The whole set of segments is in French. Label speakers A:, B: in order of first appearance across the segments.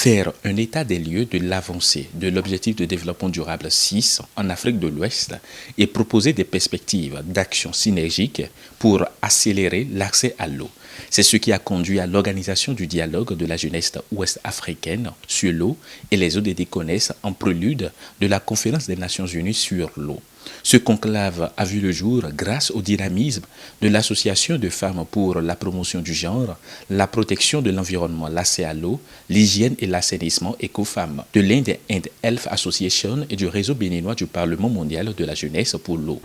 A: faire un état des lieux de l'avancée de l'objectif de développement durable 6 en Afrique de l'Ouest et proposer des perspectives d'action synergiques pour accélérer l'accès à l'eau. C'est ce qui a conduit à l'organisation du dialogue de la jeunesse ouest-africaine sur l'eau et les ODD connaissent en prélude de la conférence des Nations Unies sur l'eau. Ce conclave a vu le jour grâce au dynamisme de l'Association de femmes pour la promotion du genre, la protection de l'environnement, l'accès à l'eau, l'hygiène et l'assainissement EcoFemmes, de l'Inde Health Association et du réseau béninois du Parlement mondial de la jeunesse pour l'eau.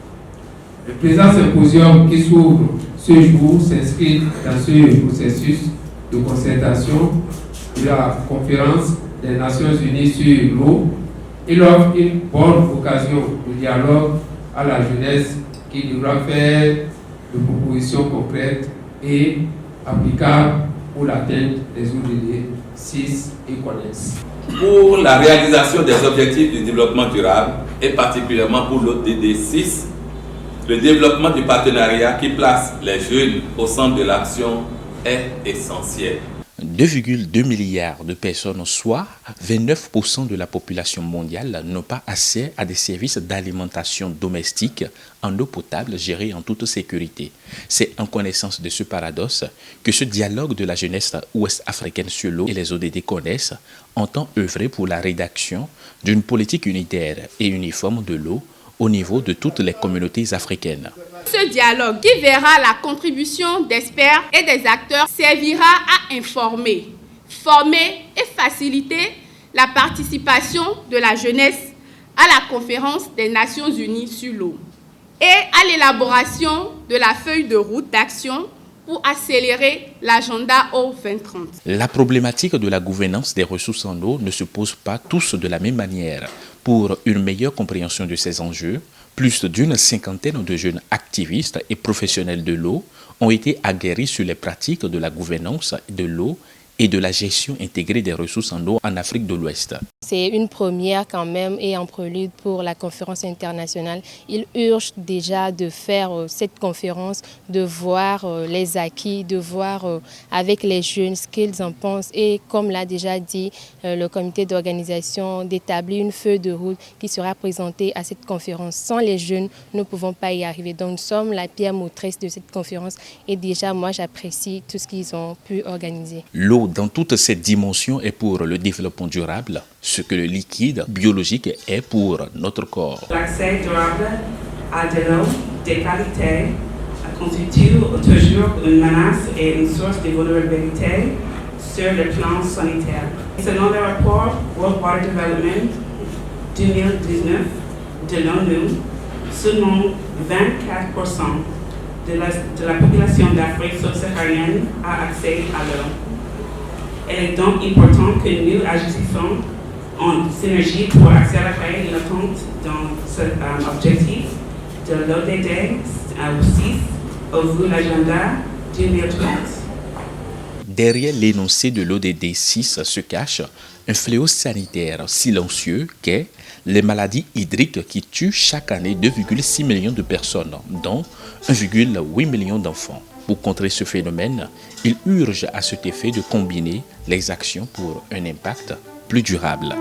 B: Le présent symposium qui s'ouvre ce jour s'inscrit dans ce processus de concertation de la conférence des Nations Unies sur l'eau. Il offre une bonne occasion de dialogue à la jeunesse qui devra faire de propositions concrètes et applicables pour l'atteinte des ODD 6 et CONEX.
C: Pour la réalisation des objectifs du développement durable et particulièrement pour l'ODD 6, le développement du partenariat qui place les jeunes au centre de l'action est essentiel.
A: 2,2 milliards de personnes, soit 29% de la population mondiale, n'ont pas accès à des services d'alimentation domestique en eau potable gérés en toute sécurité. C'est en connaissance de ce paradoxe que ce dialogue de la jeunesse ouest-africaine sur l'eau et les ODD connaissent entend œuvrer pour la rédaction d'une politique unitaire et uniforme de l'eau au niveau de toutes les communautés africaines.
D: Ce dialogue qui verra la contribution d'experts et des acteurs servira à informer, former et faciliter la participation de la jeunesse à la conférence des Nations Unies sur l'eau et à l'élaboration de la feuille de route d'action pour accélérer l'agenda eau 2030.
A: La problématique de la gouvernance des ressources en eau ne se pose pas tous de la même manière. Pour une meilleure compréhension de ces enjeux, plus d'une cinquantaine de jeunes activistes et professionnels de l'eau ont été aguerris sur les pratiques de la gouvernance de l'eau et de la gestion intégrée des ressources en eau en Afrique de l'Ouest.
E: C'est une première quand même et en prélude pour la conférence internationale. Il urge déjà de faire cette conférence, de voir les acquis, de voir avec les jeunes ce qu'ils en pensent et comme l'a déjà dit le comité d'organisation, d'établir une feuille de route qui sera présentée à cette conférence. Sans les jeunes, nous ne pouvons pas y arriver. Donc nous sommes la pierre motrice de cette conférence et déjà moi j'apprécie tout ce qu'ils ont pu organiser.
A: L'eau dans toutes ses dimensions est pour le développement durable, ce que le liquide biologique est pour notre corps.
F: L'accès durable à de l'eau de qualité constitue toujours une menace et une source de vulnérabilité sur le plan sanitaire. Selon le rapport World Water Development 2019 de l'ONU, seulement 24% de la population d'Afrique subsaharienne a accès à l'eau. Il est donc important que nous agissions en synergie pour accélérer l'attente dans cet objectif de l'ODD 6 au vu de l'agenda 2030.
A: Derrière l'énoncé de l'ODD 6 se cache un fléau sanitaire silencieux qu'est les maladies hydriques qui tuent chaque année 2,6 millions de personnes, dont 1,8 million d'enfants. Pour contrer ce phénomène, il urge à cet effet de combiner les actions pour un impact plus durable.